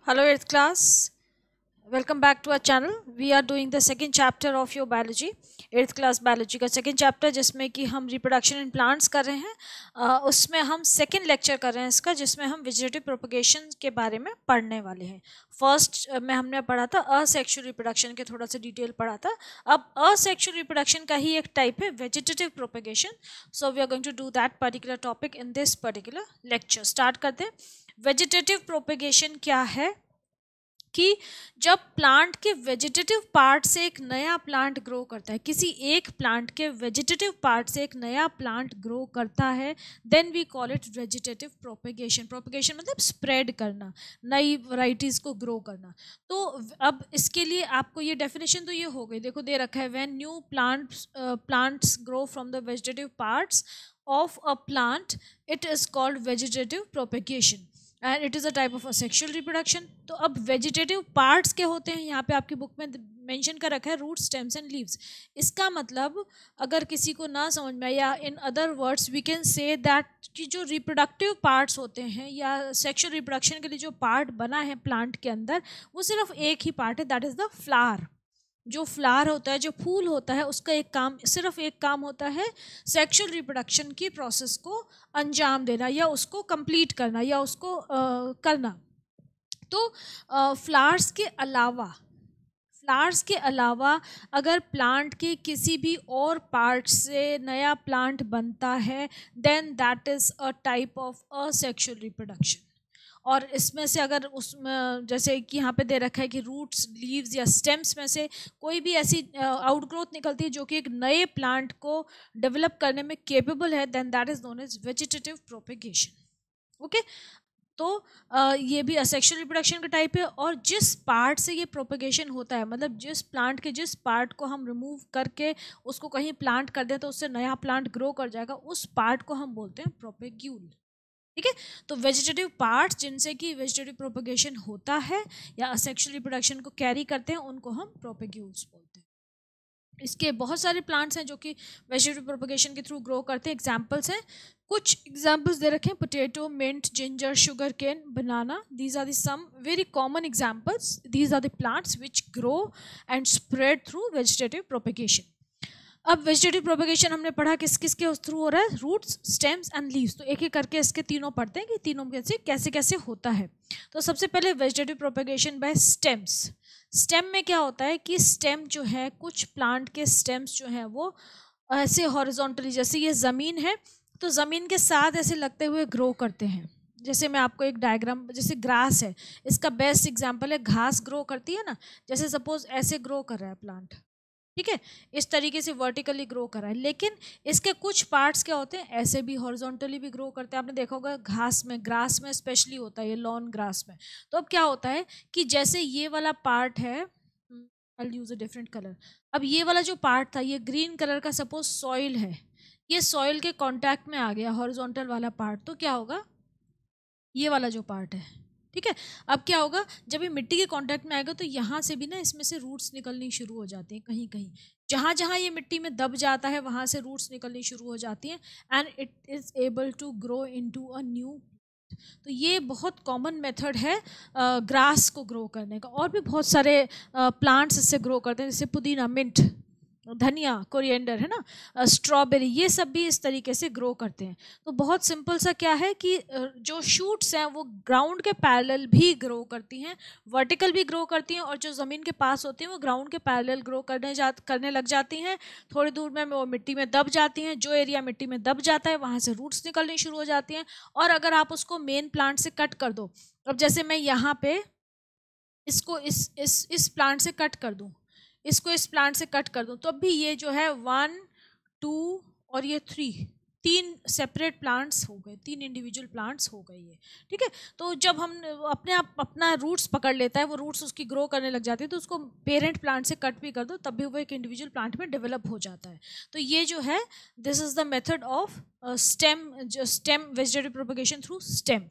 Hello, 8th class. Welcome back to our channel. We are doing the second chapter of your biology, 8th class biology का second chapter जिसमें कि हम reproduction in plants कर रहे हैं. उसमें हम second lecture कर रहे हैं इसका, जिसमें हम vegetative propagation के बारे में पढ़ने वाले हैं. फर्स्ट में हमने पढ़ा था asexual reproduction के थोड़ा सा डिटेल पढ़ा था. अब asexual reproduction का ही एक टाइप है vegetative propagation. So we are going to do that particular topic in this particular lecture. Start करते हैं. वेजिटेटिव प्रोपेगेशन क्या है कि जब प्लांट के वेजिटेटिव पार्ट से एक नया प्लांट ग्रो करता है, किसी एक प्लांट के वेजिटेटिव पार्ट से एक नया प्लांट ग्रो करता है, then we call it vegetative propagation. Propagation मतलब स्प्रेड करना, नई वैरायटीज को ग्रो करना. तो अब इसके लिए आपको ये डेफिनेशन तो ये हो गई, देखो दे रखा है, when new plants grow from the vegetative parts of a plant it is called vegetative propagation and it is a type of asexual reproduction. तो अब वेजिटेटिव पार्ट्स के होते हैं, यहाँ पे आपकी बुक में मेंशन कर रखा है रूट, स्टेम्स एंड लीव्स. इसका मतलब अगर किसी को ना समझ में आए, या in other words we can say that कि जो रिप्रोडक्टिव पार्ट्स होते हैं या सेक्सुअल रिप्रोडक्शन के लिए जो पार्ट बना है प्लांट के अंदर, वो सिर्फ एक ही पार्ट है, दैट इज़ द फ्लावर. जो फ्लावर होता है, जो फूल होता है, उसका एक काम, सिर्फ एक काम होता है, सेक्सुअल रिप्रोडक्शन की प्रोसेस को अंजाम देना या उसको कंप्लीट करना या उसको करना. तो फ्लावर्स के अलावा अगर प्लांट के किसी भी और पार्ट से नया प्लांट बनता है, then that is a type of asexual reproduction. और इसमें से अगर उसमें जैसे कि यहाँ पे दे रखा है कि रूट्स, लीव्स या स्टेम्स में से कोई भी ऐसी आउटग्रोथ निकलती है जो कि एक नए प्लांट को डेवलप करने में केपेबल है, then that is known as vegetative propagation. Okay, तो ये भी असेक्सुअल रिप्रोडक्शन का टाइप है. और जिस पार्ट से ये प्रोपेगेशन होता है, मतलब जिस प्लांट के जिस पार्ट को हम रिमूव करके उसको कहीं प्लांट कर दें तो उससे नया प्लांट ग्रो कर जाएगा, उस पार्ट को हम बोलते हैं प्रोपेग्यूल. ठीक है, तो वेजिटेटिव पार्ट्स जिनसे कि वेजिटेटिव प्रोपेगेशन होता है या असेक्सुअल रिप्रोडक्शन को कैरी करते हैं, उनको हम प्रोपेग्यूल्स बोलते हैं. इसके बहुत सारे प्लांट्स हैं जो कि वेजिटेटिव प्रोपेगेशन के थ्रू ग्रो करते हैं. एग्जांपल्स हैं, कुछ एग्जांपल्स दे रखे हैं, potato, mint, ginger, sugarcane, banana. These are the some very common examples. These are the plants which grow and spread through vegetative propagation. अब वेजिटेटिव प्रोपेगेशन हमने पढ़ा किस किस के थ्रू हो रहा है, रूट्स, स्टेम्स एंड लीव्स. तो एक एक करके इसके तीनों पढ़ते हैं कि तीनों में से कैसे कैसे होता है. तो सबसे पहले vegetative propagation by stems. Stem में क्या होता है कि स्टेम जो है, कुछ प्लांट के स्टेम्स जो हैं वो ऐसे हॉरिजॉन्टली, जैसे ये ज़मीन है तो ज़मीन के साथ ऐसे लगते हुए ग्रो करते हैं. जैसे मैं आपको एक डायग्राम, जैसे ग्रास है, इसका बेस्ट एग्जाम्पल है, घास ग्रो करती है ना, जैसे सपोज ऐसे ग्रो कर रहा है प्लांट. ठीक है, इस तरीके से वर्टिकली ग्रो कर रहा है. लेकिन इसके कुछ पार्ट्स क्या होते हैं, ऐसे भी हॉरिजॉन्टली भी ग्रो करते हैं. आपने देखा होगा घास में, ग्रास में स्पेशली होता है ये, लॉन ग्रास में. तो अब क्या होता है कि जैसे ये वाला पार्ट है, I will use a different colour. अब ये वाला जो पार्ट था, ये ग्रीन कलर का सपोज सॉइल है, ये सॉइल के कांटेक्ट में आ गया हॉरिजॉन्टल वाला पार्ट, तो क्या होगा, ये वाला जो पार्ट है. ठीक है, अब क्या होगा, जब ये मिट्टी के कांटेक्ट में आएगा तो यहाँ से भी ना इसमें से रूट्स निकलनी शुरू हो जाती हैं. कहीं कहीं जहाँ जहाँ ये मिट्टी में दब जाता है वहाँ से रूट्स निकलनी शुरू हो जाती हैं and it is able to grow into a new. तो ये बहुत कॉमन मेथड है ग्रास को ग्रो करने का. और भी बहुत सारे प्लांट्स इससे ग्रो करते हैं, जैसे पुदीना, मिंट, धनिया, कोरिएंडर है ना, स्ट्रॉबेरी, ये सब भी इस तरीके से ग्रो करते हैं. तो बहुत सिंपल सा क्या है कि जो शूट्स हैं वो ग्राउंड के पैरेलल भी ग्रो करती हैं, वर्टिकल भी ग्रो करती हैं, और जो ज़मीन के पास होती हैं वो ग्राउंड के पैरेलल ग्रो करने लग जाती हैं. थोड़ी दूर में वो मिट्टी में दब जाती हैं, जो एरिया मिट्टी में दब जाता है वहाँ से रूट्स निकलनी शुरू हो जाती हैं. और अगर आप उसको मेन प्लांट से कट कर दो, अब जैसे मैं यहाँ पे इसको इस प्लांट से कट कर दूँ, इसको इस प्लांट से कट कर दूं, तो अब भी ये जो है 1, 2 और ये 3, तीन सेपरेट प्लांट्स हो गए, तीन इंडिविजुअल प्लांट्स हो गए ये. ठीक है, तो जब हम अपने आप अपना रूट्स पकड़ लेता है, वो रूट्स उसकी ग्रो करने लग जाती है, तो उसको पेरेंट प्लांट से कट भी कर दो तब भी वो एक इंडिविजुअल प्लांट में डेवलप हो जाता है. तो ये जो है, this is the method of stem vegetative propagation through stem.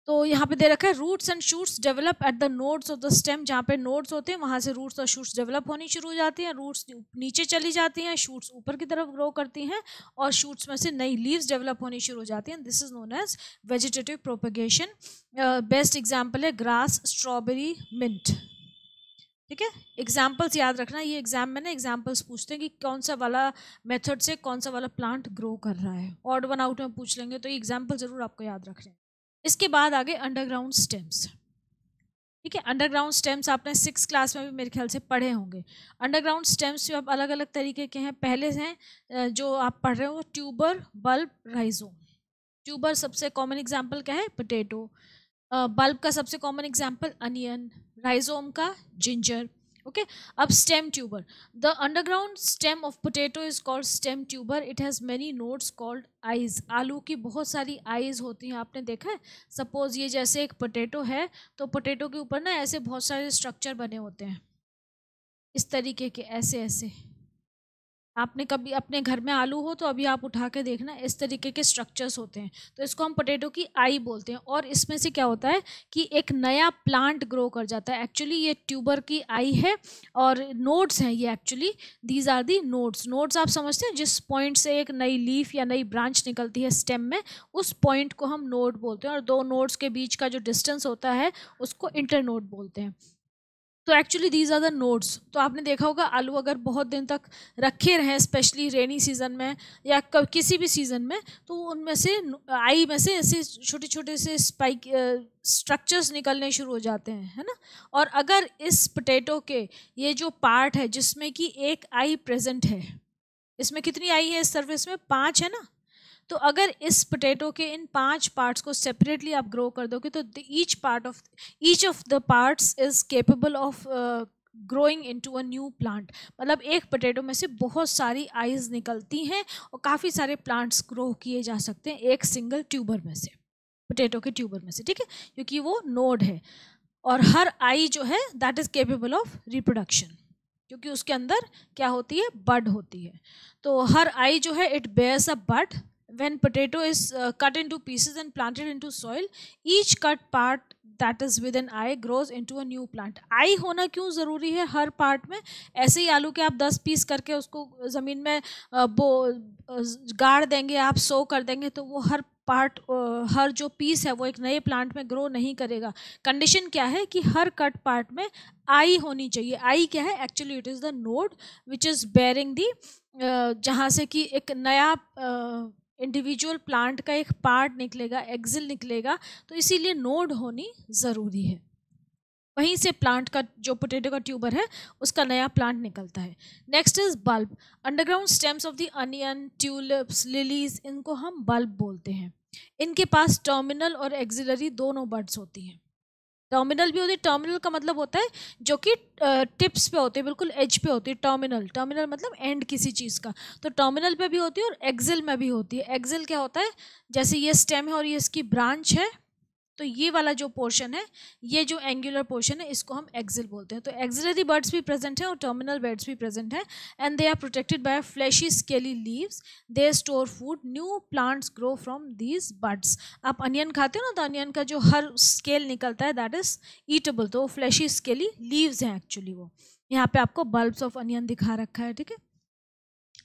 तो यहाँ पे दे रखा है roots and shoots develop at the nodes of the stem, जहाँ पे नोड्स होते हैं वहाँ से रूट्स और शूट्स डेवलप होनी शुरू हो जाती हैं, रूट्स नीचे चली जाती हैं, शूट्स ऊपर की तरफ ग्रो करती हैं और शूट्स में से नई लीव्स डेवलप होनी शुरू हो जाती हैं. This is known as vegetative propagation. Best example है ग्रास, स्ट्रॉबेरी, मिंट. ठीक है, एग्जाम्पल्स याद रखना. ये एग्जाम में ना एग्जाम्पल्स पूछते हैं कि कौन सा वाला मेथड से कौन सा वाला प्लांट ग्रो कर रहा है. ऑड वन आउट में पूछ लेंगे, तो ये एग्जाम्पल जरूर आपको याद रखने हैं. इसके बाद आगे अंडरग्राउंड स्टेम्स. ठीक है, अंडरग्राउंड स्टेम्स आपने 6th क्लास में भी मेरे ख्याल से पढ़े होंगे. अंडरग्राउंड स्टेम्स जो अब अलग अलग तरीके के हैं. पहले हैं जो आप पढ़ रहे हो ट्यूबर, बल्ब, राइजोम. ट्यूबर सबसे कॉमन एग्जाम्पल क्या है? पोटैटो. बल्ब का सबसे कॉमन एग्जाम्पल अनियन. राइजोम का जिंजर. ओके, अब stem tuber. The underground stem of potato is called stem tuber. It has many nodes called eyes. आलू की बहुत सारी आईज होती हैं, आपने देखा है. सपोज ये जैसे एक पोटैटो है, तो पोटैटो के ऊपर ना ऐसे बहुत सारे स्ट्रक्चर बने होते हैं इस तरीके के, ऐसे ऐसे. आपने कभी अपने घर में आलू हो तो अभी आप उठा के देखना, इस तरीके के स्ट्रक्चर्स होते हैं. तो इसको हम पोटैटो की आई बोलते हैं. और इसमें से क्या होता है कि एक नया प्लांट ग्रो कर जाता है. एक्चुअली ये ट्यूबर की आई है और नोड्स हैं ये. Actually these are the nodes. Nodes आप समझते हैं, जिस पॉइंट से एक नई लीफ या नई ब्रांच निकलती है स्टेम में, उस पॉइंट को हम नोड बोलते हैं. और दो नोड्स के बीच का जो डिस्टेंस होता है उसको इंटरनोड बोलते हैं. तो actually these are the nodes. तो आपने देखा होगा आलू अगर बहुत दिन तक रखे रहें, स्पेशली रेनी सीजन में या किसी भी सीजन में, तो उनमें से आई में से ऐसे छोटे छोटे से स्पाइक स्ट्रक्चर्स निकलने शुरू हो जाते हैं, है ना. और अगर इस पोटैटो के ये जो पार्ट है जिसमें कि एक आई प्रेजेंट है, इसमें कितनी आई है इस सर्फेस में? 5 है ना. तो अगर इस पोटैटो के इन 5 पार्ट्स को सेपरेटली आप ग्रो कर दोगे तो each of the parts is capable of growing into a new plant. मतलब एक पोटैटो में से बहुत सारी आईज निकलती हैं और काफ़ी सारे प्लांट्स ग्रो किए जा सकते हैं एक सिंगल ट्यूबर में से, पोटैटो के ट्यूबर में से. ठीक है, क्योंकि वो नोड है. और हर आई जो है that is capable of reproduction, क्योंकि उसके अंदर क्या होती है? बड होती है. तो हर आई जो है it bears a bud. When potato is cut into pieces and planted into soil, each cut part that is with an eye grows into a new plant. आई होना क्यों ज़रूरी है हर पार्ट में? ऐसे ही आलू के आप 10 पीस करके उसको ज़मीन में गाड़ देंगे, आप सो कर देंगे, तो वो हर पार्ट हर जो पीस है वो एक नए प्लांट में ग्रो नहीं करेगा. कंडीशन क्या है कि हर कट पार्ट में आई होनी चाहिए. आई क्या है? Actually it is the node which is bearing the, जहाँ से कि एक नया इंडिविजुअल प्लांट का एक पार्ट निकलेगा, एक्सिल निकलेगा. तो इसीलिए नोड होनी ज़रूरी है. वहीं से प्लांट का जो पोटैटो का ट्यूबर है उसका नया प्लांट निकलता है. Next is bulb. Underground stems of the onion, tulips, lilies, इनको हम बल्ब बोलते हैं. इनके पास टर्मिनल और एक्सिलरी दोनों बड्स होती हैं. टर्मिनल भी होती है. टर्मिनल का मतलब होता है जो कि टिप्स पे होते हैं, बिल्कुल एज पे होती है. टर्मिनल, टर्मिनल मतलब एंड किसी चीज़ का. तो टर्मिनल पे भी होती है और एक्सिल में भी होती है. एक्सिल क्या होता है? जैसे ये स्टेम है और ये इसकी ब्रांच है, तो ये वाला जो पोर्शन है, ये जो एंगुलर पोर्शन है, इसको हम एक्सिल बोलते हैं. तो एक्सिलरी बड्स भी प्रेजेंट हैं और टर्मिनल बड्स भी प्रेजेंट हैं. And they are protected by fleshy scaly leaves. They store food. New plants grow from these buds. आप अनियन खाते हो ना, तो अनियन का जो हर स्केल निकलता है दैट इज ईटेबल. तो फ्लैशी स्केली लीव्स हैं एक्चुअली वो. यहाँ पे आपको बल्ब्स ऑफ अनियन दिखा रखा है. ठीक है.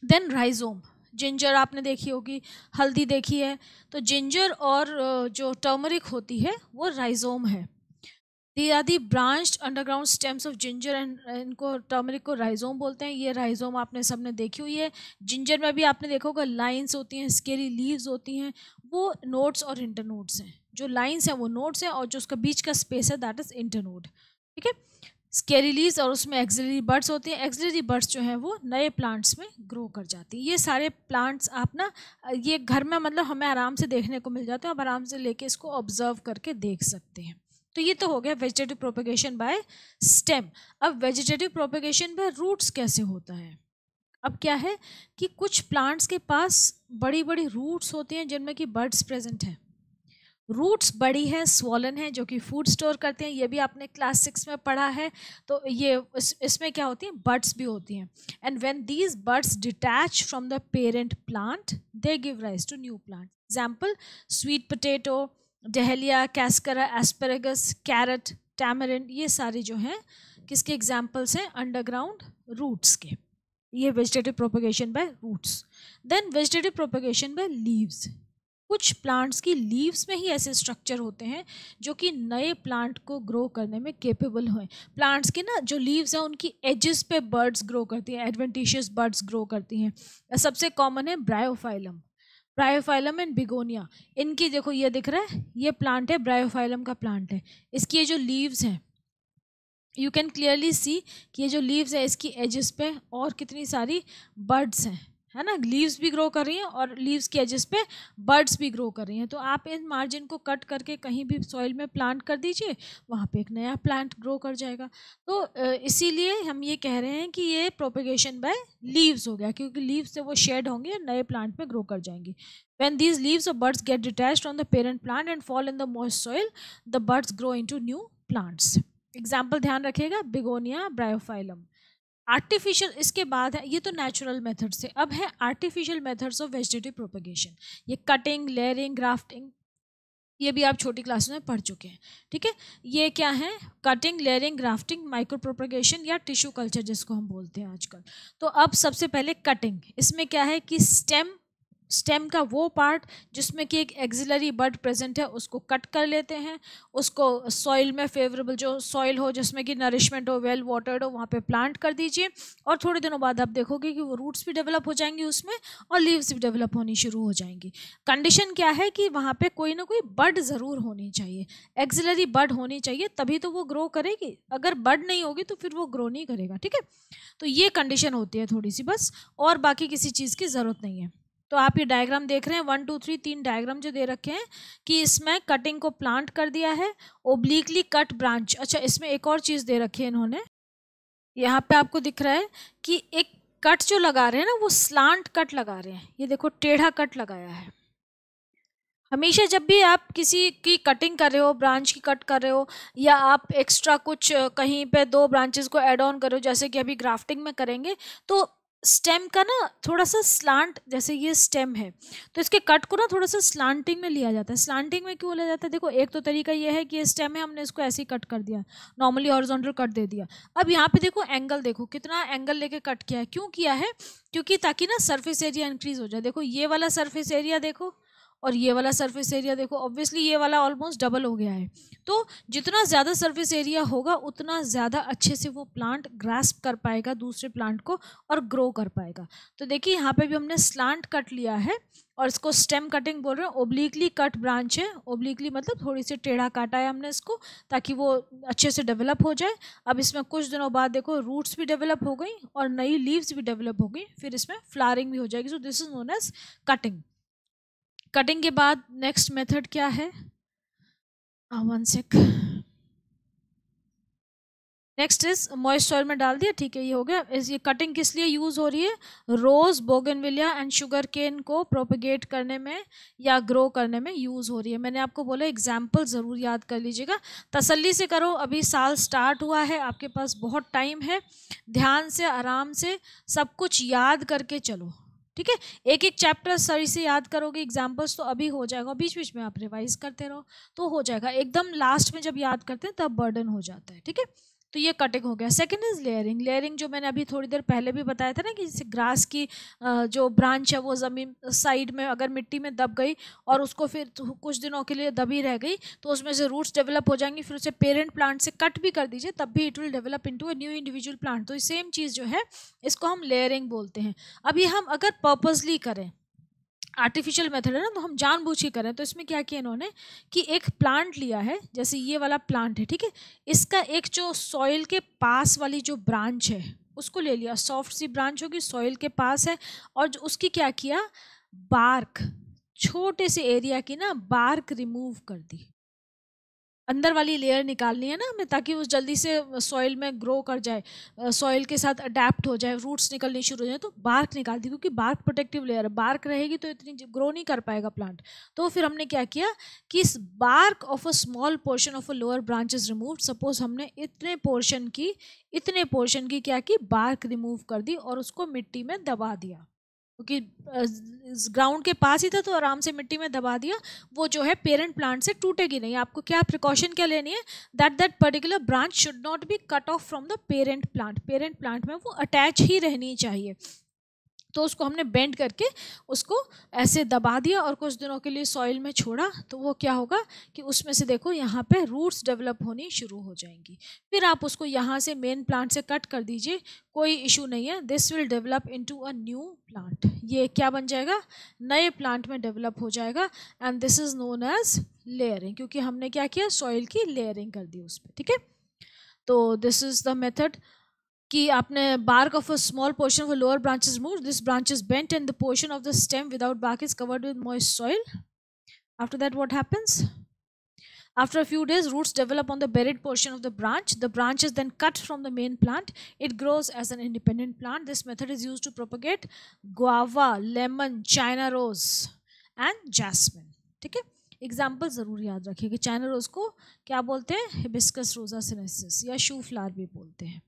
Then rhizome. जिंजर आपने देखी होगी, हल्दी देखी है. तो जिंजर और जो टर्मरिक होती है वो राइजोम है. They are the branched underground stems of ginger and इनको टर्मरिक को राइजोम बोलते हैं. ये राइजोम आपने सबने देखी हुई है. जिंजर में भी आपने देखा होगा लाइन्स होती हैं, स्केली लीव्स होती हैं. वो नोड्स और इंटरनोड्स हैं. जो लाइन्स हैं वो नोड्स हैं और जो उसका बीच का स्पेस है दैट इज इंटरनोड. ठीक है. स्केली लीव्स और उसमें एक्सिलरी बड्स होती हैं. एक्सिलरी बड्स जो हैं वो नए प्लांट्स में ग्रो कर जाती हैं. ये सारे प्लांट्स आप ना ये घर में मतलब हमें आराम से देखने को मिल जाते हैं. आप आराम से लेके इसको ऑब्जर्व करके देख सकते हैं. तो ये तो हो गया वेजिटेटिव प्रोपेगेशन बाय स्टेम. अब वेजिटेटिव प्रोपेगेशन बाय रूट्स कैसे होता है? अब क्या है कि कुछ प्लांट्स के पास बड़ी बड़ी रूट्स होती हैं जिनमें कि बड्स प्रेजेंट हैं. रूट्स बड़ी है, स्वॉलन है, जो कि फूड स्टोर करते हैं. ये भी आपने क्लास 6 में पढ़ा है. तो ये इसमें क्या होती हैं? बड्स भी होती हैं. And when these buds detach from the parent plant they give rise to new plant. Example sweet potato, dahlia, cascara, asparagus, carrot, tamarind, ये सारे जो हैं किसके एग्जाम्पल्स हैं? अंडरग्राउंड रूट्स के। ये vegetative propagation by roots. Then vegetative propagation by leaves. कुछ plants की लीव्स में ही ऐसे स्ट्रक्चर होते हैं जो कि नए प्लांट को ग्रो करने में केपेबल हुए। प्लांट्स की ना जो लीव्स हैं उनकी एजेस पे बर्ड्स ग्रो करती हैं, एडवेंटिशियस बर्ड्स ग्रो करती हैं। सबसे कॉमन है ब्रायोफाइलम, ब्रायोफाइलम एंड बिगोनिया। इनकी देखो ये दिख रहा है, ये प्लांट है, ब्रायोफाइलम का प्लांट है। इसकी ये जो लीव्स हैं, यू कैन क्लियरली सी कि ये जो लीव्स है इसकी एजेस पे और कितनी सारी बर्ड्स हैं, है ना। लीव्स भी ग्रो कर रही हैं और लीव्स के एजेस पे बर्ड्स भी ग्रो कर रही हैं। तो आप इन मार्जिन को कट करके कहीं भी सॉइल में प्लांट कर दीजिए, वहाँ पे एक नया प्लांट ग्रो कर जाएगा। तो इसीलिए हम ये कह रहे हैं कि ये प्रोपेगेशन बाय लीव्स हो गया, क्योंकि लीव्स से वो शेड होंगे और नए प्लांट में ग्रो कर जाएंगी। When these leaves of birds get detached from the parent plant and fall in the moist soil, the buds grow into new plants. Example ध्यान रखिएगा, बिगोनिया, ब्रायोफाइलम। आर्टिफिशियल, इसके बाद है, ये तो नेचुरल मेथड से, अब है artificial methods of vegetative propagation. ये कटिंग, लेयरिंग, ग्राफ्टिंग, ये भी आप छोटी क्लास में पढ़ चुके हैं, ठीक है। ये क्या है? Cutting, layering, grafting, micro propagation या टिश्यू कल्चर जिसको हम बोलते हैं आजकल। तो अब सबसे पहले कटिंग। इसमें क्या है कि स्टेम का वो पार्ट जिसमें कि एक एक्सिलरी बड प्रेजेंट है उसको कट कर लेते हैं, उसको सॉइल में फेवरेबल जो सॉइल हो जिसमें कि नरिशमेंट हो, वेल वाटर्ड हो, वहाँ पे प्लांट कर दीजिए। और थोड़े दिनों बाद आप देखोगे कि वो रूट्स भी डेवलप हो जाएंगी उसमें और लीव्स भी डेवलप होनी शुरू हो जाएंगी। कंडीशन क्या है कि वहाँ पे कोई ना कोई बड ज़रूर होनी चाहिए, एक्सिलरी बड होनी चाहिए, तभी तो वो ग्रो करेगी। अगर बड नहीं होगी तो फिर वो ग्रो नहीं करेगा, ठीक है। तो ये कंडीशन होती है थोड़ी सी बस, और बाकी किसी चीज़ की ज़रूरत नहीं है। तो आप ये डायग्राम देख रहे हैं, 1 2 3 3 डायग्राम जो दे रखे हैं कि इसमें कटिंग को प्लांट कर दिया है, ओब्लिकली कट ब्रांच। अच्छा, इसमें एक और चीज़ दे रखी है इन्होंने, यहाँ पे आपको दिख रहा है कि एक कट जो लगा रहे हैं ना वो स्लांट कट लगा रहे हैं। ये देखो टेढ़ा कट लगाया है। हमेशा जब भी आप किसी की कटिंग कर रहे हो, ब्रांच की कट कर रहे हो, या आप एक्स्ट्रा कुछ कहीं पे 2 ब्रांचेस को ऐड ऑन करो, जैसे कि अभी ग्राफ्टिंग में करेंगे, तो स्टेम का ना थोड़ा सा स्लांट, जैसे ये स्टेम है तो इसके कट को ना थोड़ा सा स्लांटिंग में लिया जाता है। स्लांटिंग में क्यों लिया जाता है? देखो, एक तो तरीका ये है कि ये स्टेम है, हमने इसको ऐसे ही कट कर दिया, नॉर्मली हॉरिजॉन्टल कट दे दिया। अब यहाँ पे देखो एंगल, देखो कितना एंगल लेके कट किया है। क्यों किया है? क्योंकि ताकि ना सरफेस एरिया इंक्रीज हो जाए। देखो ये वाला सरफेस एरिया देखो और ये वाला सरफेस एरिया देखो, ऑब्वियसली ये वाला ऑलमोस्ट डबल हो गया है। तो जितना ज़्यादा सरफेस एरिया होगा उतना ज़्यादा अच्छे से वो प्लांट ग्रास्प कर पाएगा दूसरे प्लांट को और ग्रो कर पाएगा। तो देखिए यहाँ पे भी हमने स्लांट कट लिया है और इसको स्टेम कटिंग बोल रहे हैं। ओब्लिकली कट ब्रांच है, ओब्लिकली मतलब थोड़ी सी टेढ़ा काटा है हमने इसको ताकि वो अच्छे से डेवलप हो जाए। अब इसमें कुछ दिनों बाद देखो रूट्स भी डेवलप हो गई और नई लीव्स भी डेवलप हो गई, फिर इसमें फ्लावरिंग भी हो जाएगी। So this is known as cutting. Cutting के बाद नेक्स्ट मेथड क्या है? 1 सेक। नेक्स्ट इज मॉइस्ट सॉइल में डाल दिया, ठीक है, ये हो गया। ये कटिंग किस लिए यूज हो रही है? रोज, बोगनविलिया एंड शुगर केन को प्रोपेगेट करने में या ग्रो करने में यूज हो रही है। मैंने आपको बोला एग्जाम्पल जरूर याद कर लीजिएगा, तसल्ली से करो, अभी साल स्टार्ट हुआ है, आपके पास बहुत टाइम है, ध्यान से आराम से सब कुछ याद करके चलो, ठीक है। एक एक चैप्टर सही से याद करोगे, एग्जाम्पल्स तो अभी हो जाएगा, बीच बीच में आप रिवाइज करते रहो तो हो जाएगा। एकदम लास्ट में जब याद करते हैं तब बर्डन हो जाता है, ठीक है। तो ये कटिंग हो गया। Second is layering. लेयरिंग जो मैंने अभी थोड़ी देर पहले भी बताया था ना कि जैसे ग्रास की जो ब्रांच है वो ज़मीन साइड में अगर मिट्टी में दब गई और उसको फिर कुछ दिनों के लिए दबी रह गई तो उसमें से रूट्स डेवलप हो जाएंगी, फिर उसे पेरेंट प्लांट से कट भी कर दीजिए तब भी it will develop into a new individual plant. तो सेम चीज़ जो है इसको हम लेयरिंग बोलते हैं। अभी हम अगर पर्पसली करें, आर्टिफिशियल मेथड है ना, तो हम जानबूझ के करें, तो इसमें क्या किया इन्होंने कि एक प्लांट लिया है, जैसे ये वाला प्लांट है, ठीक है, इसका एक जो सॉइल के पास वाली जो ब्रांच है उसको ले लिया, सॉफ्ट सी ब्रांच होगी, सॉइल के पास है, और उसकी क्या किया, बार्क, छोटे से एरिया की ना बार्क रिमूव कर दी, अंदर वाली लेयर निकालनी है ना हमें ताकि वो जल्दी से सॉइल में ग्रो कर जाए, सॉइल के साथ अडेप्ट हो जाए, रूट्स निकलनी शुरू हो जाए, तो बार्क निकाल दी, क्योंकि बार्क प्रोटेक्टिव लेयर है, बार्क रहेगी तो इतनी ग्रो नहीं कर पाएगा प्लांट। तो फिर हमने क्या किया कि इस bark of a small portion of a lower branch is removed. Suppose हमने इतने पोर्शन की क्या की बार्क रिमूव कर दी और उसको मिट्टी में दबा दिया, क्योंकि ग्राउंड के पास ही था तो आराम से मिट्टी में दबा दिया, वो जो है पेरेंट प्लांट से टूटेगी नहीं। आपको क्या प्रिकॉशन क्या लेनी है, that particular branch should not be cut off from the parent plant, parent plant में वो अटैच ही रहनी चाहिए। तो उसको हमने बेंड करके उसको ऐसे दबा दिया और कुछ दिनों के लिए सॉइल में छोड़ा, तो वो क्या होगा कि उसमें से देखो यहाँ पे रूट्स डेवलप होनी शुरू हो जाएंगी। फिर आप उसको यहाँ से मेन प्लांट से कट कर दीजिए, कोई इशू नहीं है, this will develop into a new plant. ये क्या बन जाएगा, नए प्लांट में डेवलप हो जाएगा, and this is known as layering, क्योंकि हमने क्या किया, सॉइल की लेयरिंग कर दी उस पर। ठीक है, तो दिस इज द मेथड कि आपने bark of a small portion of a lower branch is removed, this branch is bent and the portion of the stem without bark is covered with moist soil. After that what happens? After a few days, roots develop on the buried portion of the branch. The branch is then cut from the main plant. It grows as an independent plant. This method is used to propagate guava, lemon, China rose and jasmine. ठीक है, example ज़रूर याद रखिए कि China rose को क्या बोलते हैं, हिबिस्कस रोजा सिनेसिस या शू फ्लावर भी बोलते हैं।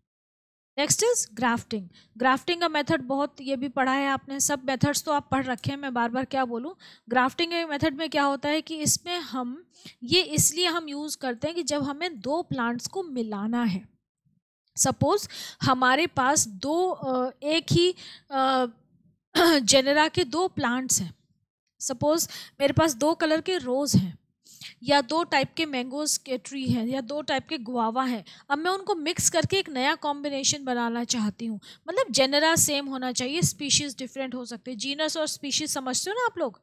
Next is grafting. ग्राफ्टिंग का मेथड बहुत, ये भी पढ़ा है आपने, सब मेथड्स तो आप पढ़ रखे हैं, मैं बार बार क्या बोलूँ। ग्राफ्टिंग के मेथड में क्या होता है कि इसमें हम ये इसलिए हम यूज़ करते हैं कि जब हमें दो प्लांट्स को मिलाना है, सपोज हमारे पास एक ही जेनेरा के दो प्लांट्स हैं, सपोज मेरे पास दो कलर के रोज़ हैं या दो टाइप के मैंगोज के ट्री हैं या दो टाइप के गुआवा हैं, अब मैं उनको मिक्स करके एक नया कॉम्बिनेशन बनाना चाहती हूँ। मतलब जेनरा सेम होना चाहिए, स्पीशीज़ डिफरेंट हो सकते हैं, जीनस और स्पीशीज़ समझते हो ना आप लोग,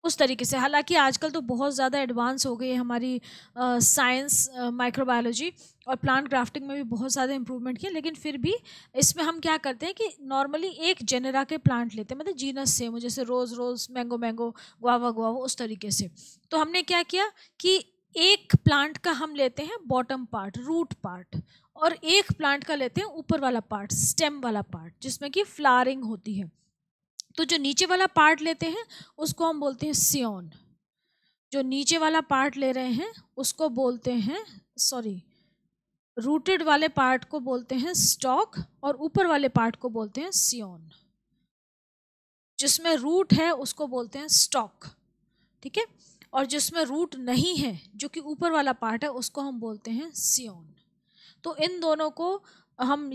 उस तरीके से। हालांकि आजकल तो बहुत ज़्यादा एडवांस हो गई है हमारी साइंस, माइक्रोबायोलॉजी और प्लांट ग्राफ्टिंग में भी बहुत ज़्यादा इंप्रूवमेंट किया, लेकिन फिर भी इसमें हम क्या करते हैं कि नॉर्मली एक जेनेरा के प्लांट लेते हैं, मतलब जीनस सेम हो, जैसे रोज़ रोज़, मैंगो मैंगो, गुआवा गुआवा, उस तरीके से। तो हमने क्या किया कि एक प्लांट का हम लेते हैं बॉटम पार्ट, रूट पार्ट, और एक प्लांट का लेते हैं ऊपर वाला पार्ट, स्टेम वाला पार्ट, जिसमें कि फ्लावरिंग होती है। तो जो नीचे वाला पार्ट लेते हैं उसको हम बोलते हैं सियोन, जो नीचे वाला पार्ट ले रहे हैं उसको बोलते हैं, सॉरी, रूटेड वाले पार्ट को बोलते हैं स्टॉक और ऊपर वाले पार्ट को बोलते हैं सियोन। जिसमें रूट है उसको बोलते हैं स्टॉक, ठीक है, और जिसमें रूट नहीं है, जो कि ऊपर वाला पार्ट है, उसको हम बोलते हैं सियोन। तो इन दोनों को हम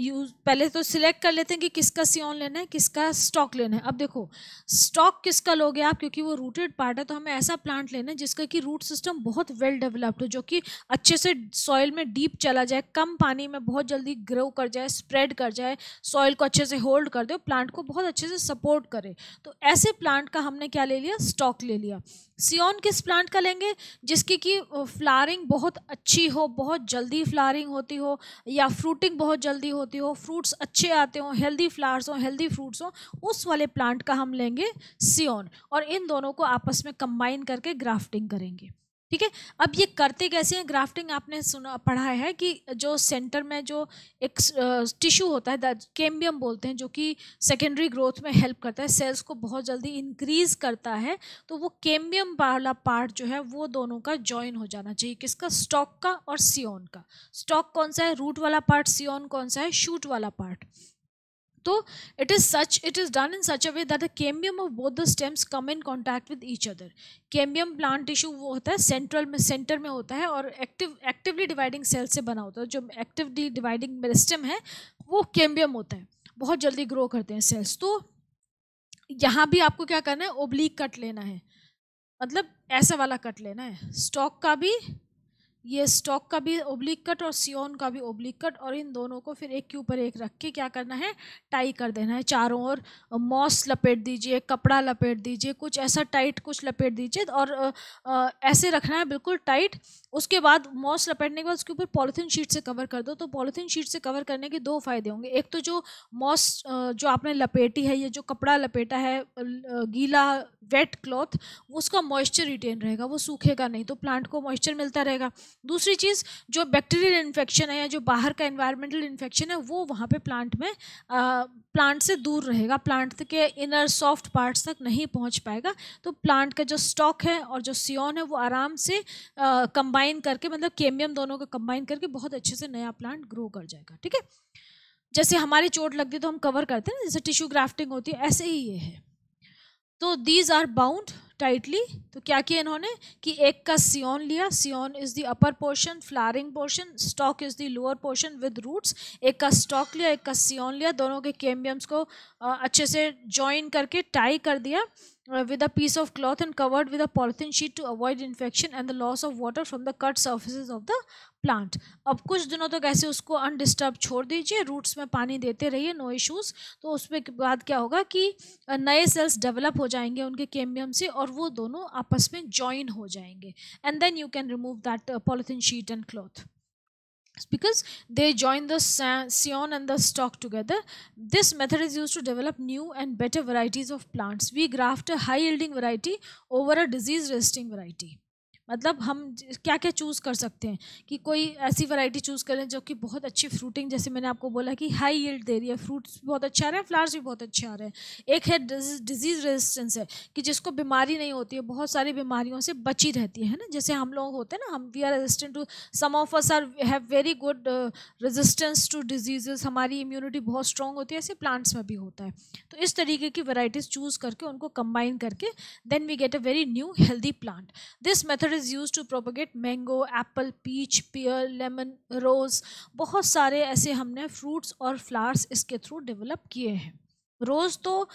पहले तो सिलेक्ट कर लेते हैं कि किसका सियोन लेना है, किसका स्टॉक लेना है। अब देखो स्टॉक किसका लोगे आप, क्योंकि वो रूटेड पार्ट है, तो हमें ऐसा प्लांट लेना है जिसका कि रूट सिस्टम बहुत वेल डेवलप्ड हो, जो कि अच्छे से सॉइल में डीप चला जाए, कम पानी में बहुत जल्दी ग्रो कर जाए, स्प्रेड कर जाए, सॉइल को अच्छे से होल्ड कर दे, प्लांट को बहुत अच्छे से सपोर्ट करे। तो ऐसे प्लांट का हमने क्या ले लिया, स्टॉक ले लिया। सियोन किस प्लांट का लेंगे, जिसकी कि फ्लावरिंग बहुत अच्छी हो, बहुत जल्दी फ्लावरिंग होती हो, या फ्रूटिंग बहुत जल्दी होती हो, फ्रूट्स अच्छे आते हो, हेल्दी फ्लावर्स हो, हेल्दी फ्रूट्स हो, उस वाले प्लांट का हम लेंगे सियोन, और इन दोनों को आपस में कंबाइन करके ग्राफ्टिंग करेंगे। ठीक है, अब ये करते कैसे हैं ग्राफ्टिंग, आपने सुना पढ़ा है कि जो सेंटर में जो एक टिश्यू होता है, कैम्बियम बोलते हैं, जो कि सेकेंडरी ग्रोथ में हेल्प करता है, सेल्स को बहुत जल्दी इंक्रीज करता है, तो वो कैम्बियम वाला पार्ट जो है वो दोनों का ज्वाइन हो जाना चाहिए, किसका, स्टॉक का और सियोन का। स्टॉक कौन सा है, रूट वाला पार्ट, सियोन कौन सा है, शूट वाला पार्ट। तो it is done in such a way that the cambium of both the stems come in contact with each other. Cambium plant tissue वो होता है सेंटर में होता है और एक्टिवली डिवाइडिंग सेल से बना होता है। जो एक्टिवली डिवाइडिंग मेरिस्टेम है वो कैम्बियम होता है, बहुत जल्दी ग्रो करते हैं सेल्स। तो यहाँ भी आपको क्या करना है, ओब्लिक कट लेना है, मतलब ऐसा वाला कट लेना है, स्टॉक का भी, ये स्टॉक का भी ओब्लिक कट और सियोन का भी ओब्लिक कट, और इन दोनों को फिर एक के ऊपर एक रख के क्या करना है, टाई कर देना है चारों ओर। मॉस लपेट दीजिए, कपड़ा लपेट दीजिए, कुछ ऐसा टाइट कुछ लपेट दीजिए, और ऐसे रखना है बिल्कुल टाइट। उसके बाद मॉस लपेटने के बाद उसके ऊपर पॉलीथीन शीट से कवर कर दो। तो पॉलीथीन शीट से कवर करने के दो फायदे होंगे, एक तो जो मॉस जो आपने लपेटी है, ये जो कपड़ा लपेटा है गीला वेट क्लॉथ, उसका मॉइस्चर रिटेन रहेगा, वो सूखेगा नहीं, तो प्लांट को मॉइस्चर मिलता रहेगा। दूसरी चीज़, जो बैक्टीरियल इन्फेक्शन है या जो बाहर का एनवायरमेंटल इन्फेक्शन है वो वहाँ पे प्लांट में प्लांट से दूर रहेगा, प्लांट के इनर सॉफ्ट पार्ट्स तक नहीं पहुँच पाएगा। तो प्लांट का जो स्टॉक है और जो सियोन है वो आराम से कंबाइन करके, मतलब कैम्बियम दोनों को कंबाइन करके बहुत अच्छे से नया प्लांट ग्रो कर जाएगा। ठीक है, जैसे हमारी चोट लग गई तो हम कवर करते हैं ना, जैसे टिश्यू ग्राफ्टिंग होती है, ऐसे ही ये है। तो दीज आर बाउंड टाइटली। तो क्या किया इन्होंने कि एक का सियोन लिया, scion is the upper portion, flowering portion, stock is the lower portion with roots. एक का स्टॉक लिया, एक का सियोन लिया, दोनों के कैम्बियम्स को अच्छे से ज्वाइन करके टाई कर दिया with a piece of cloth and covered with a polythene sheet to avoid infection and the loss of water from the cut surfaces of the plant। अब कुछ दिनों तक ऐसे उसको अनडिस्टर्ब छोड़ दीजिए, रूट्स में पानी देते रहिए, नो इश्यूज। तो उसमें के बाद क्या होगा कि नए सेल्स डेवलप हो जाएंगे उनके कैम्बियम से और वो दोनों आपस में ज्वाइन हो जाएंगे and then you can remove that polythene sheet and cloth because they join the scion and the stalk together. This method is used to develop new and better varieties of plants. We graft a high yielding variety over a disease resisting variety. मतलब हम क्या क्या choose कर सकते हैं कि कोई ऐसी वैरायटी चूज़ करें जो कि बहुत अच्छी फ्रूटिंग, जैसे मैंने आपको बोला कि हाई यील्ड दे रही है, फ्रूट्स बहुत अच्छे आ रहे हैं, फ्लावर्स भी बहुत अच्छे आ रहे हैं। एक है डिजीज़ रेजिस्टेंस है कि जिसको बीमारी नहीं होती है, बहुत सारी बीमारियों से बची रहती है ना, जैसे हम लोग होते हैं ना, हम we are resistant to some of us are have very good resistance to diseases, हमारी इम्यूनिटी बहुत स्ट्रॉन्ग होती है, ऐसे प्लांट्स में भी होता है। तो इस तरीके की वैरायटीज़ चूज़ करके उनको कंबाइन करके then we get a very new healthy plant. This method is used to propagate mango, apple, peach, pear, lemon, rose। बहुत सारे ऐसे हमने फ्रूट्स और फ्लावर्स इसके थ्रू डेवलप किए हैं। रोज़ तो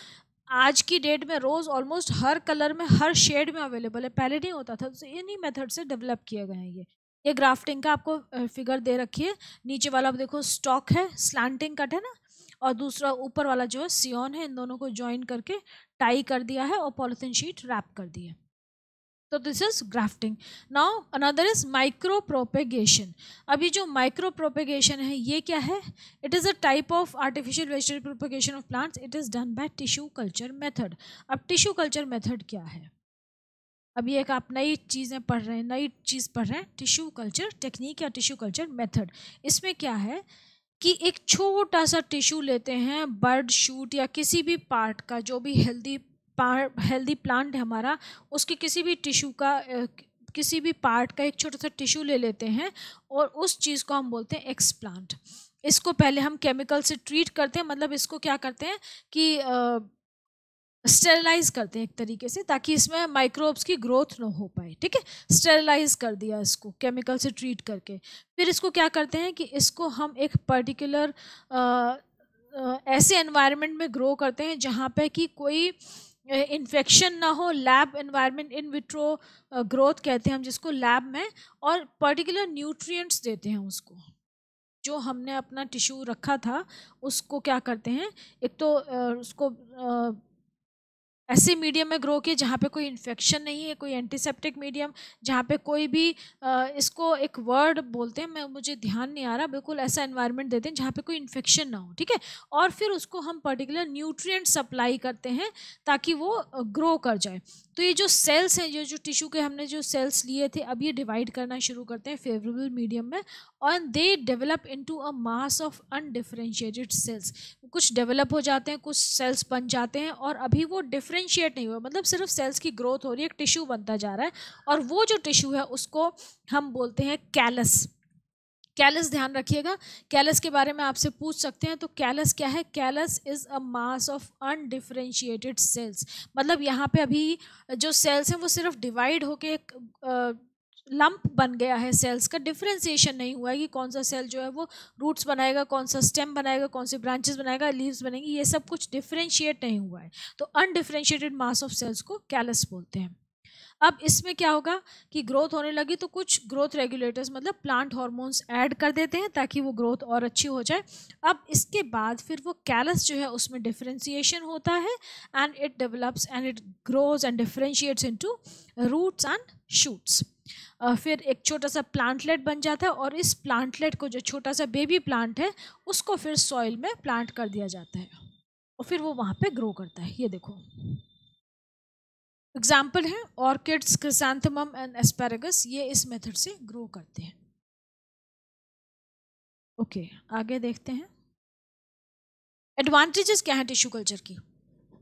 आज की डेट में रोज़ ऑलमोस्ट हर कलर में, हर शेड में अवेलेबल है, पहले नहीं होता था। तो इन्हीं मेथड से डेवलप किए गए हैं ये ग्राफ्टिंग का आपको फिगर दे रखी है। नीचे वाला आप देखो स्टॉक है, स्लैंटिंग कट है ना, और दूसरा ऊपर वाला जो है सियोन है। इन दोनों को ज्वाइन करके टाई कर दिया है और पॉलिथीन शीट रैप कर दी है। तो this is grafting. Now another is micro propagation. अभी जो माइक्रो प्रोपेगेशन है ये क्या है? It is a type of artificial vegetable propagation of plants. It is done by tissue culture method. अब टिश्यू कल्चर मेथड क्या है? अभी एक आप नई चीज़ें पढ़ रहे हैं, नई चीज़ पढ़ रहे हैं, टिश्यू कल्चर टेक्निक या टिश्यू कल्चर मेथड। इसमें क्या है कि एक छोटा सा टिश्यू लेते हैं, बर्ड, शूट या किसी भी पार्ट का, जो भी हेल्दी प्लांट है हमारा, उसके किसी भी टिश्यू का किसी भी पार्ट का एक छोटा सा टिश्यू ले लेते हैं और उस चीज़ को हम बोलते हैं एक्सप्लांट। इसको पहले हम केमिकल से ट्रीट करते हैं, मतलब इसको क्या करते हैं कि स्टेरिलाइज करते हैं एक तरीके से, ताकि इसमें माइक्रोब्स की ग्रोथ ना हो पाए। ठीक है, स्टेरिलाइज कर दिया इसको केमिकल से ट्रीट करके। फिर इसको क्या करते हैं कि इसको हम एक पर्टिकुलर ऐसे एनवायरनमेंट में ग्रो करते हैं जहाँ पे कि कोई इन्फेक्शन ना हो। Lab environment, in vitro growth कहते हैं हम जिसको लैब में, और पर्टिकुलर न्यूट्रिएंट्स देते हैं उसको। जो हमने अपना टिश्यू रखा था उसको क्या करते हैं, एक तो उसको ऐसे मीडियम में ग्रो किए जहाँ पे कोई इन्फेक्शन नहीं है, कोई एंटीसेप्टिक मीडियम, जहाँ पे कोई भी इसको एक वर्ड बोलते हैं, मुझे ध्यान नहीं आ रहा, बिल्कुल ऐसा एनवायरनमेंट देते हैं जहाँ पे कोई इन्फेक्शन ना हो। ठीक है, और फिर उसको हम पर्टिकुलर न्यूट्रिएंट सप्लाई करते हैं ताकि वो ग्रो कर जाए। तो ये जो सेल्स हैं, ये जो टिश्यू के हमने जो सेल्स लिए थे, अब ये डिवाइड करना शुरू करते हैं फेवरेबल मीडियम में, और they develop into a mass of undifferentiated cells. कुछ डेवलप हो जाते हैं, कुछ सेल्स बन जाते हैं, और अभी वो डिफरेंशिएट नहीं हुआ, मतलब सिर्फ सेल्स की ग्रोथ हो रही है, एक टिश्यू बनता जा रहा है, और वो जो टिश्यू है उसको हम बोलते हैं कैलस। कैलस ध्यान रखिएगा, कैलस के बारे में आपसे पूछ सकते हैं। तो कैलस क्या है? Callus is a mass of undifferentiated cells. मतलब यहाँ पे अभी जो सेल्स हैं वो सिर्फ डिवाइड होके एक लंप बन गया है, सेल्स का डिफरेंशिएशन नहीं हुआ है कि कौन सा सेल जो है वो रूट्स बनाएगा, कौन सा स्टेम बनाएगा, कौन से ब्रांचेस बनाएगा, लीव्स बनेंगी, ये सब कुछ डिफरेंशिएट नहीं हुआ है। तो अनडिफरेंशिएटेड मास ऑफ सेल्स को कैलस बोलते हैं। अब इसमें क्या होगा कि ग्रोथ होने लगी तो कुछ ग्रोथ रेगुलेटर्स, मतलब प्लांट हार्मोन्स ऐड कर देते हैं ताकि वो ग्रोथ और अच्छी हो जाए। अब इसके बाद फिर वो कैलस जो है उसमें डिफरेंशिएशन होता है and it develops and it grows and differentiates into roots and shoots. फिर एक छोटा सा प्लांटलेट बन जाता है, और इस प्लांटलेट को, जो छोटा सा बेबी प्लांट है, उसको फिर सॉइल में प्लांट कर दिया जाता है और फिर वो वहाँ पे ग्रो करता है। ये देखो एग्जाम्पल है ऑर्किड्स, क्रिसैंथेमम एंड एस्पैरागस, ये इस मेथड से ग्रो करते हैं। ओके, आगे देखते हैं एडवांटेजेस क्या है टिश्यू कल्चर की।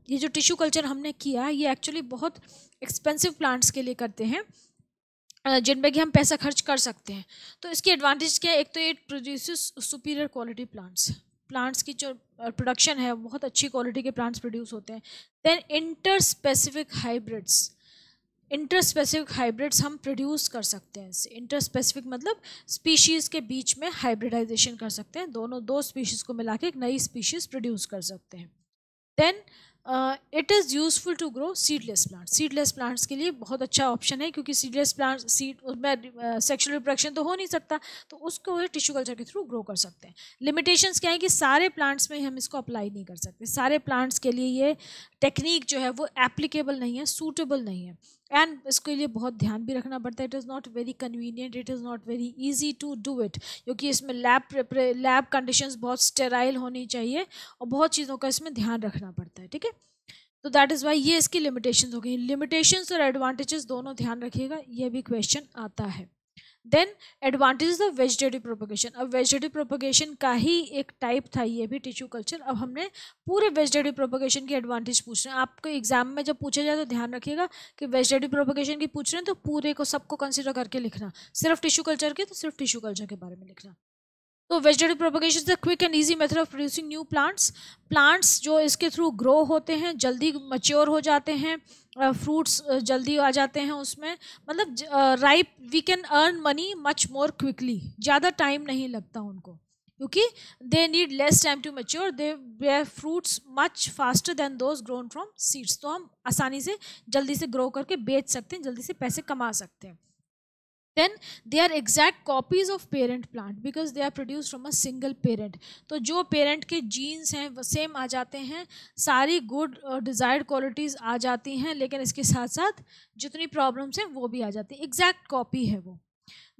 ये जो टिश्यू कल्चर हमने किया ये एक्चुअली बहुत एक्सपेंसिव प्लांट्स के लिए करते हैं जिनमें कि हम पैसा खर्च कर सकते हैं। तो इसकी एडवांटेज क्या है? एक तो it produces superior quality plants. Plants की जो प्रोडक्शन है बहुत अच्छी क्वालिटी के प्लांट्स प्रोड्यूस होते हैं. देन इंटरस्पेसिफिक हाइब्रिड्स हम प्रोड्यूस कर सकते हैं. इंटरस्पेसिफिक मतलब स्पीशीज़ के बीच में हाइब्रिडाइजेशन कर सकते हैं, दो स्पीशीज़ को मिला के एक नई स्पीशीज़ प्रोड्यूस कर सकते हैं. Then it is useful to grow seedless plants. Seedless plants के लिए बहुत अच्छा ऑप्शन है, क्योंकि सीडलेस प्लांट उसमें सेक्शुअल रिप्रोडक्शन तो हो नहीं सकता, तो उसको टिश्यू कल्चर के थ्रू ग्रो कर सकते हैं. लिमिटेशंस क्या है कि सारे प्लांट्स में हम इसको अप्लाई नहीं कर सकते. सारे प्लांट्स के लिए ये टेक्निक जो है वो एप्लीकेबल नहीं है, सूटेबल नहीं है, एंड इसके लिए बहुत ध्यान भी रखना पड़ता है. It is not very convenient, it is not very easy to do it, क्योंकि इसमें लैब कंडीशंस बहुत स्टेराइल होनी चाहिए और बहुत चीज़ों का इसमें ध्यान रखना पड़ता है. ठीक है, तो दैट इज़ वाई ये इसकी लिमिटेशंस हो गई. लिमिटेशंस और एडवांटेजेस दोनों ध्यान रखिएगा, ये भी क्वेश्चन आता है. Then advantages of vegetative propagation. अब वेजिटेटिव प्रोपगेशन का ही एक टाइप था ये भी, टिश्यू कल्चर. अब हमने पूरे वेजिटेटिव प्रोपगेशन की एडवांटेज पूछ रहे हैं. आपको एग्जाम में जब पूछा जाए तो ध्यान रखिएगा कि वेजिटेटिव प्रोपगेशन की पूछ रहे हैं तो पूरे को सबको कंसिडर करके लिखना. सिर्फ टिश्यू कल्चर के तो सिर्फ टिश्यू कल्चर के बारे में लिखना. तो vegetative propagation is a quick and easy method of producing new plants जो इसके थ्रू ग्रो होते हैं, जल्दी मच्योर हो जाते हैं, फ्रूट्स जल्दी आ जाते हैं उसमें, मतलब ripe we can earn money much more quickly. ज़्यादा टाइम नहीं लगता उनको, क्योंकि they need less time to mature. They bear fruits much faster than those grown from seeds. तो हम आसानी से जल्दी से ग्रो करके बेच सकते हैं, जल्दी से पैसे कमा सकते हैं. then they are exact copies of parent plant because they are produced from a single parent. तो जो पेरेंट के जीन्स हैं वो सेम आ जाते हैं, सारी गुड डिज़ायर्ड क्वालिटीज़ आ जाती हैं, लेकिन इसके साथ साथ जितनी प्रॉब्लम्स हैं वो भी आ जाती हैं. एग्जैक्ट कॉपी है वो.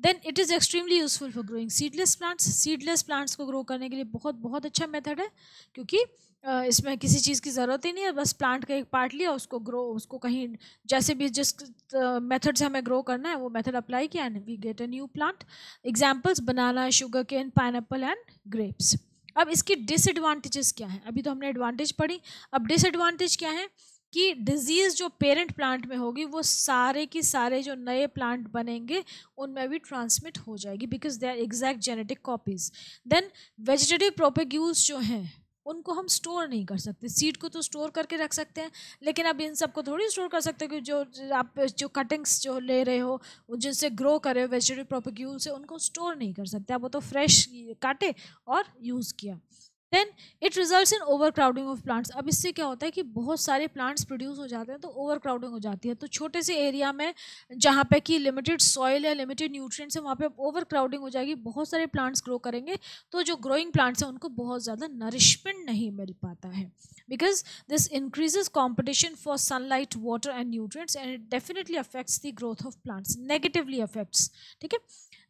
Then it is extremely useful for growing seedless plants. Seedless plants को ग्रो करने के लिए बहुत बहुत अच्छा मेथड है, क्योंकि इसमें किसी चीज़ की ज़रूरत ही नहीं है. बस प्लांट का एक पार्ट लिया, उसको कहीं जैसे भी जिस मेथड से हमें ग्रो करना है वो मेथड अप्लाई किया and we get a new plant. Examples banana, sugar cane, pineapple and grapes. अब इसकी डिसएडवांटेजेस क्या हैं? अभी तो हमने एडवांटेज पढ़ी, अब डिसएडवांटेज क्या है कि डिजीज़ जो पेरेंट प्लांट में होगी वो सारे की सारे जो नए प्लांट बनेंगे उनमें भी ट्रांसमिट हो जाएगी, because they are exact genetic copies. Then vegetative propagules जो हैं उनको हम स्टोर नहीं कर सकते. सीड को तो स्टोर करके रख सकते हैं, लेकिन अब इन सब को थोड़ी स्टोर कर सकते हो कि जो आप जो कटिंग्स जो ले रहे हो जिनसे ग्रो कर रहे हो वेजिटेटिव प्रोपेग्यूल से, उनको स्टोर नहीं कर सकते आप. वो तो फ्रेश काटे और यूज़ किया. Then it results in overcrowding of plants. अब इससे क्या होता है कि बहुत सारे प्लांट्स प्रोड्यूस हो जाते हैं तो ओवर क्राउडिंग हो जाती है. तो छोटे से एरिया में जहाँ पे कि लिमिटेड सॉइल या लिमिटेड न्यूट्रिएंट्स है वहाँ पे ओवर क्राउडिंग हो जाएगी, बहुत सारे प्लांट्स ग्रो करेंगे तो जो ग्रोइंग प्लांट्स हैं उनको बहुत ज़्यादा नरिशमेंट नहीं मिल पाता है, because this increases competition for sunlight, water and nutrients and it definitely affects the growth of plants, negatively affects. ठीक है.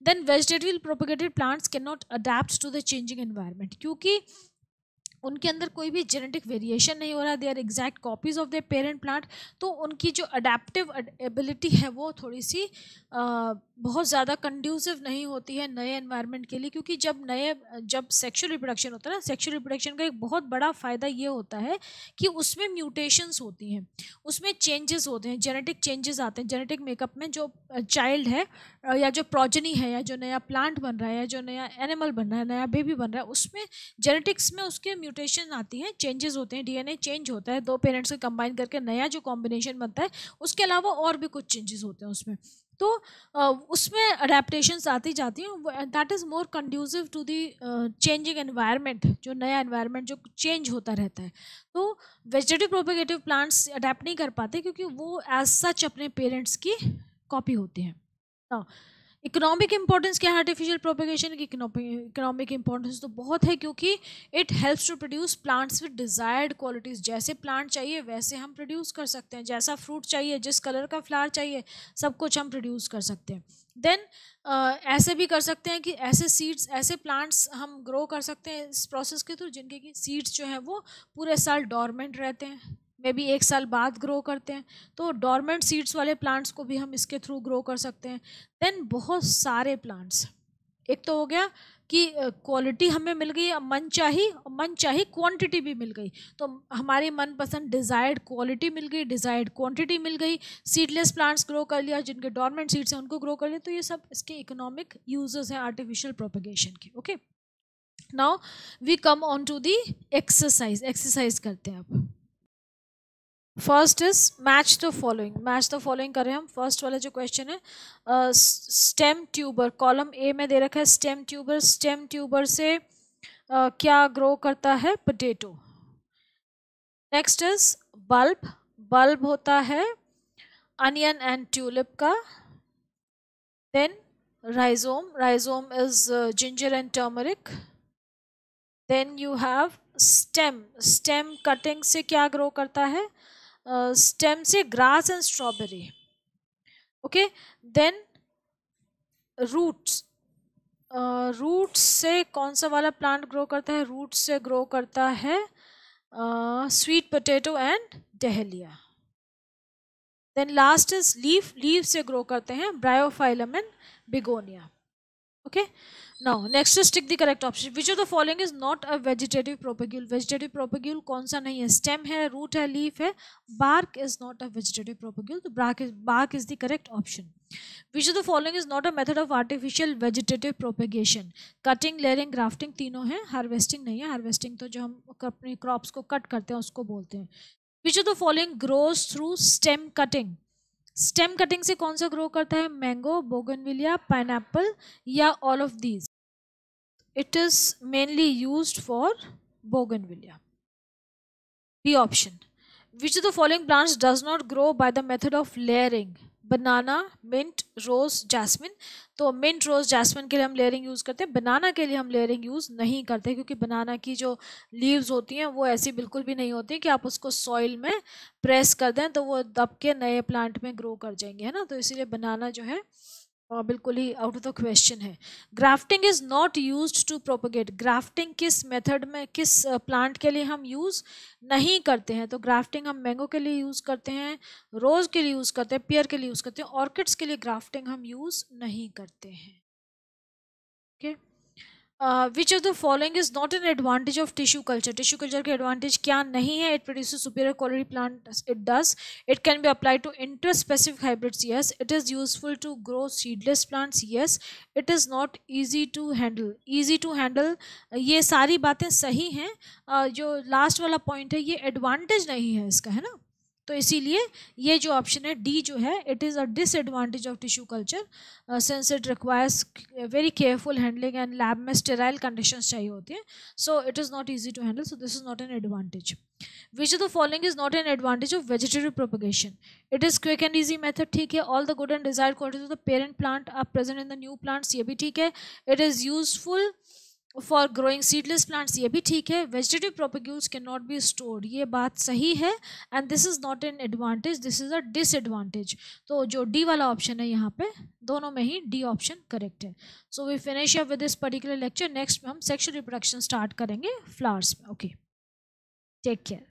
Then vegetative propagated plants can not adapt to the changing environment, क्योंकि उनके अंदर कोई भी जेनेटिक वेरिएशन नहीं हो रहा, they are exact copies of their parent plant. तो उनकी जो अडेप्टिव एबिलिटी है वो थोड़ी सी बहुत ज़्यादा कंड्यूसिव नहीं होती है नए एनवायरनमेंट के लिए, क्योंकि जब सेक्सुअल रिप्रोडक्शन होता है ना, सेक्सुअल रिप्रोडक्शन का एक बहुत बड़ा फ़ायदा ये होता है कि उसमें म्यूटेशंस होती हैं, उसमें चेंजेस होते हैं, जेनेटिक चेंजेस आते हैं जेनेटिक मेकअप में. जो चाइल्ड है या जो प्रोजेनी है या जो नया प्लांट बन रहा है या जो नया एनिमल बन रहा है, नया बेबी बन रहा है, उसमें जेनेटिक्स में उसके म्यूटेशन आती हैं, चेंजेस होते हैं, डीएनए चेंज होता है, दो पेरेंट्स को कंबाइन करके नया जो कॉम्बिनेशन बनता है. उसके अलावा और भी कुछ चेंजेस होते हैं उसमें, तो उसमें अडेप्टेशंस आती जाती हैं. That is more conducive to the changing environment, जो नया एनवायरनमेंट जो चेंज होता रहता है. तो वेजिटेटिव प्रोपेगेटिव प्लांट्स अडेप्ट नहीं कर पाते क्योंकि वो एज सच अपने पेरेंट्स की कॉपी होते हैं. इकोनॉमिक इंपॉर्टेंस क्या है आर्टिफिशियल प्रोपेगेशन की? इकोनॉमिक इंपॉर्टेंस तो बहुत है, क्योंकि it helps to produce plants with desired qualities. जैसे प्लांट चाहिए वैसे हम प्रोड्यूस कर सकते हैं, जैसा फ्रूट चाहिए, जिस कलर का फ्लावर चाहिए, सब कुछ हम प्रोड्यूस कर सकते हैं. देन ऐसे भी कर सकते हैं कि ऐसे सीड्स, ऐसे प्लांट्स हम ग्रो कर सकते हैं इस प्रोसेस के थ्रू जिनके की सीड्स जो हैं वो पूरे साल डॉर्मेंट रहते हैं, मे बी 1 साल बाद ग्रो करते हैं. तो डॉर्मेंट सीड्स वाले प्लांट्स को भी हम इसके थ्रू ग्रो कर सकते हैं. देन बहुत सारे प्लांट्स, एक तो हो गया कि क्वालिटी हमें मिल गई, मन चाही क्वांटिटी भी मिल गई, तो हमारी मनपसंद डिज़ायर्ड क्वालिटी मिल गई, डिज़ायर्ड क्वांटिटी मिल गई. सीडलेस प्लांट्स ग्रो कर लिया, जिनके डॉर्मेंट सीड्स हैं उनको ग्रो कर लिया. तो ये सब इसके इकोनॉमिक यूजेस हैं आर्टिफिशियल प्रोपेगेशन के. Okay, now we come on to the exercise करते हैं अब. First is match the following करें हम. फर्स्ट वाला जो क्वेश्चन है, स्टेम ट्यूबर, कॉलम ए में दे रखा है स्टेम ट्यूबर से क्या ग्रो करता है? पोटैटो. नेक्स्ट इज बल्ब होता है अनियन एंड ट्यूलिप का. Then rhizome is ginger and turmeric. Then you have stem cutting से क्या ग्रो करता है? स्टेम से grass and strawberry. Okay. Then roots से कौन सा वाला प्लांट ग्रो करता है? रूट्स से ग्रो करता है sweet potato and dahlia. Then last is leaf से ग्रो करते हैं bryophyllum and begonia. Okay. Now next is tick the correct option. Which of the following is not a vegetative propagule? Vegetative propagule कौन सा नहीं है? Stem है, root है, leaf है. Bark is not a vegetative propagule, तो bark is the correct option. Which of the following is not a method of artificial vegetative propagation? Cutting, layering, grafting तीनों हैं. हार्वेस्टिंग नहीं है. हार्वेस्टिंग तो जो हम अपनी क्रॉप्स को कट करते हैं उसको बोलते हैं. Which of the following grows through stem cutting? Stem cutting से कौन सा ग्रो करता है? मैंगो, बोगनविलिया, पाइनएप्पल या all of these? It is mainly used for bougainvillea. B option. Which of the following plants does not grow by the method of layering? Banana, mint, rose, jasmine. तो mint, rose, jasmine के लिए हम layering use करते हैं. बनाना के लिए हम layering use नहीं करते क्योंकि बनाना की जो लीव्स होती हैं वो ऐसी बिल्कुल भी नहीं होती कि आप उसको सॉइल में प्रेस कर दें तो वो दब के नए प्लांट में ग्रो कर जाएंगे, है ना. तो इसीलिए बनाना जो है बिल्कुल ही आउट ऑफ द क्वेश्चन है. Grafting is not used to propagate. Grafting किस मेथड में, किस प्लांट के लिए हम यूज़ नहीं करते हैं? तो ग्राफ्टिंग हम मैंगो के लिए यूज़ करते हैं, रोज़ के लिए यूज़ करते हैं, पियर के लिए यूज़ करते हैं. ऑर्किड्स के लिए ग्राफ्टिंग हम यूज़ नहीं करते हैं. Okay. Which of the following is not an advantage of tissue culture? Tissue culture के एडवांटेज क्या नहीं है? It produces superior quality plant. It does. It can be applied to interspecific hybrids. Yes. It is useful to grow seedless plants. Yes. It is not easy to handle. ये सारी बातें सही हैं. जो लास्ट वाला पॉइंट है ये advantage नहीं है इसका, है ना. तो इसीलिए ये जो ऑप्शन है डी जो है, it is a disadvantage of tissue culture since it requires very careful handling and lab में स्टेराइल कंडीशंस चाहिए होती हैं. So it is not easy to handle. So this is not an advantage. Which of the following is not an advantage of vegetative propagation? It is quick and easy method. ठीक है. All the good and desired qualities of the parent plant are present in the new plants. ये भी ठीक है. It is useful for growing seedless plants. ये भी ठीक है. Vegetative propagules can not be stored. ये बात सही है. And this is not an advantage, this is a disadvantage. तो जो डी वाला ऑप्शन है यहाँ पे दोनों में ही डी ऑप्शन करेक्ट है. So we finish up with this particular lecture. Next में हम सेक्सुअल रिप्रोडक्शन स्टार्ट करेंगे फ्लावर्स में. Okay, take care.